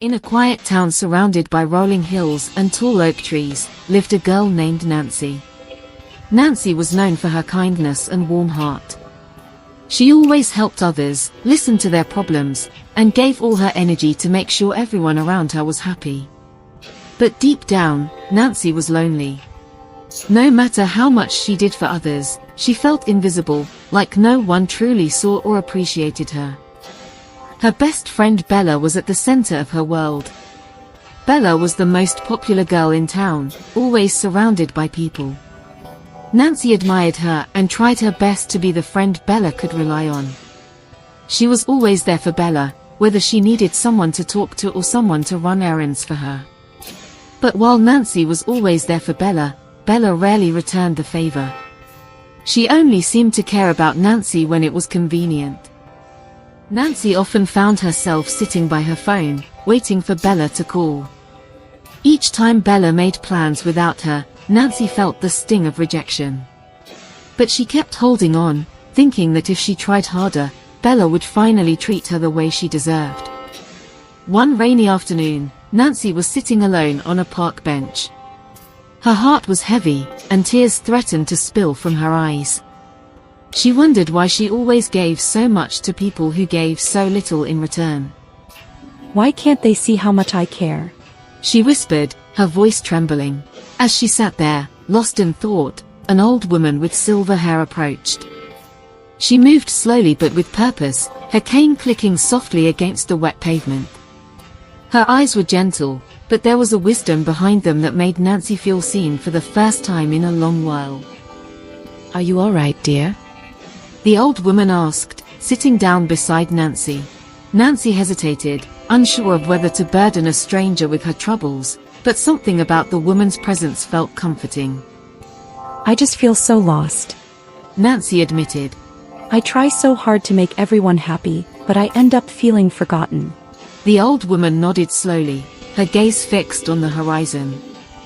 In a quiet town surrounded by rolling hills and tall oak trees, lived a girl named Nancy. Nancy was known for her kindness and warm heart. She always helped others, listened to their problems, and gave all her energy to make sure everyone around her was happy. But deep down, Nancy was lonely. No matter how much she did for others, she felt invisible, like no one truly saw or appreciated her. Her best friend Bella was at the center of her world. Bella was the most popular girl in town, always surrounded by people. Nancy admired her and tried her best to be the friend Bella could rely on. She was always there for Bella, whether she needed someone to talk to or someone to run errands for her. But while Nancy was always there for Bella, Bella rarely returned the favor. She only seemed to care about Nancy when it was convenient. Nancy often found herself sitting by her phone, waiting for Bella to call. Each time Bella made plans without her, Nancy felt the sting of rejection. But she kept holding on, thinking that if she tried harder, Bella would finally treat her the way she deserved. One rainy afternoon, Nancy was sitting alone on a park bench. Her heart was heavy, and tears threatened to spill from her eyes. She wondered why she always gave so much to people who gave so little in return. Why can't they see how much I care? She whispered, her voice trembling. As she sat there, lost in thought, an old woman with silver hair approached. She moved slowly but with purpose, her cane clicking softly against the wet pavement. Her eyes were gentle, but there was a wisdom behind them that made Nancy feel seen for the first time in a long while. "Are you all right, dear?" The old woman asked, sitting down beside Nancy. Nancy hesitated, unsure of whether to burden a stranger with her troubles, but something about the woman's presence felt comforting. I just feel so lost. Nancy admitted. I try so hard to make everyone happy, but I end up feeling forgotten. The old woman nodded slowly, her gaze fixed on the horizon.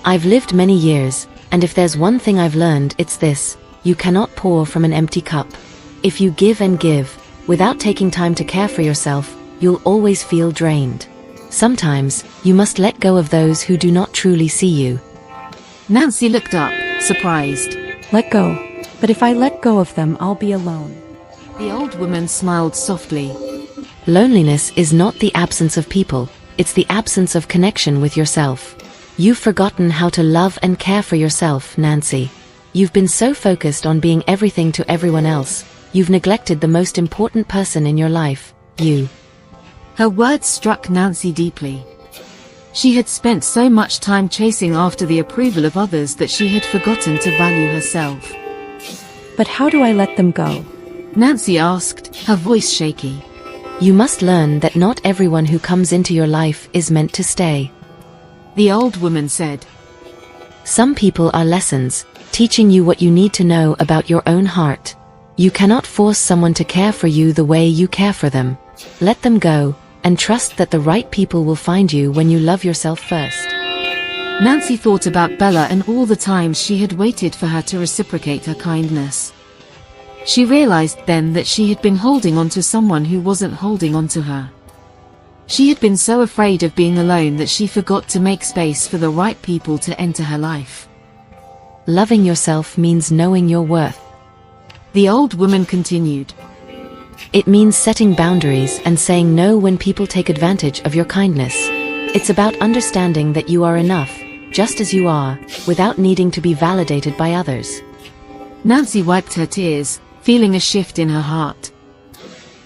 "I've lived many years, and if there's one thing I've learned, it's this: you cannot pour from an empty cup. If you give and give, without taking time to care for yourself, you'll always feel drained. Sometimes, you must let go of those who do not truly see you." Nancy looked up, surprised. Let go. But if I let go of them, I'll be alone. The old woman smiled softly. Loneliness is not the absence of people, it's the absence of connection with yourself. You've forgotten how to love and care for yourself, Nancy. You've been so focused on being everything to everyone else, you've neglected the most important person in your life, you. Her words struck Nancy deeply. She had spent so much time chasing after the approval of others that she had forgotten to value herself. But how do I let them go? Nancy asked, her voice shaky. You must learn that not everyone who comes into your life is meant to stay. The old woman said. Some people are lessons, teaching you what you need to know about your own heart. You cannot force someone to care for you the way you care for them. Let them go, and trust that the right people will find you when you love yourself first. Nancy thought about Bella and all the times she had waited for her to reciprocate her kindness. She realized then that she had been holding on to someone who wasn't holding on to her. She had been so afraid of being alone that she forgot to make space for the right people to enter her life. Loving yourself means knowing your worth. The old woman continued. It means setting boundaries and saying no when people take advantage of your kindness. It's about understanding that you are enough, just as you are, without needing to be validated by others. Nancy wiped her tears, feeling a shift in her heart.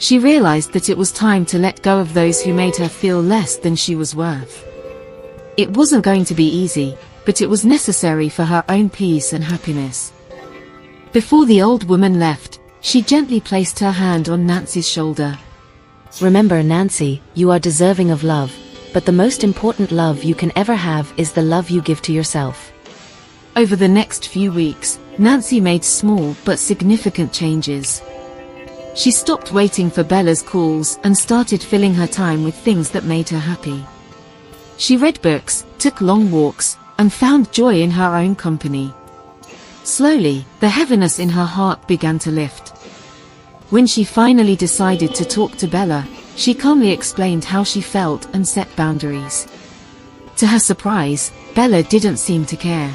She realized that it was time to let go of those who made her feel less than she was worth. It wasn't going to be easy, but it was necessary for her own peace and happiness. Before the old woman left, she gently placed her hand on Nancy's shoulder. Remember, Nancy, you are deserving of love, but the most important love you can ever have is the love you give to yourself. Over the next few weeks, Nancy made small but significant changes. She stopped waiting for Bella's calls and started filling her time with things that made her happy. She read books, took long walks, and found joy in her own company. Slowly, the heaviness in her heart began to lift. When she finally decided to talk to Bella, She calmly explained how she felt and set boundaries. To her surprise, Bella didn't seem to care.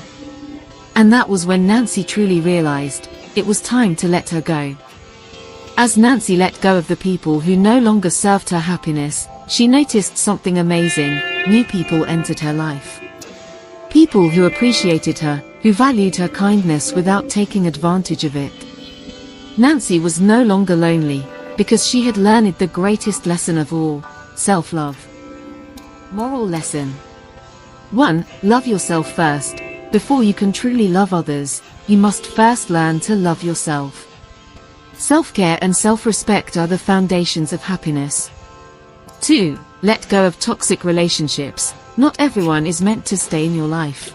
And that was when Nancy truly realized it was time to let her go. As Nancy let go of the people who no longer served her happiness, she noticed something amazing. New people entered her life. People who appreciated her, who valued her kindness without taking advantage of it. Nancy was no longer lonely, because she had learned the greatest lesson of all, self-love. Moral lesson. 1. Love yourself first. Before you can truly love others, you must first learn to love yourself. Self-care and self-respect are the foundations of happiness. 2. Let go of toxic relationships. Not everyone is meant to stay in your life.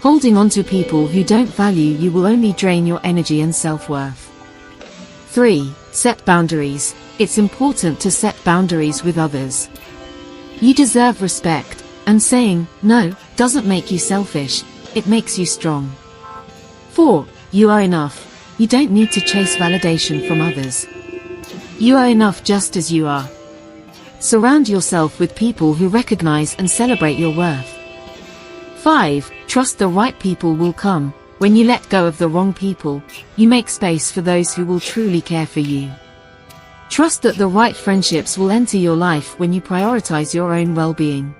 Holding on to people who don't value you will only drain your energy and self-worth. 3. Set boundaries. It's important to set boundaries with others. You deserve respect, and saying no doesn't make you selfish, it makes you strong. 4. You are enough. You don't need to chase validation from others. You are enough just as you are. Surround yourself with people who recognize and celebrate your worth. 5. Trust the right people will come. When you let go of the wrong people, you make space for those who will truly care for you. Trust that the right friendships will enter your life when you prioritize your own well-being.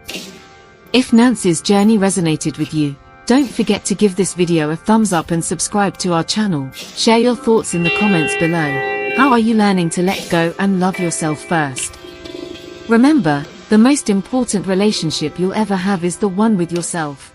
If Nancy's journey resonated with you, don't forget to give this video a thumbs up and subscribe to our channel. Share your thoughts in the comments below. How are you learning to let go and love yourself first? Remember, the most important relationship you'll ever have is the one with yourself.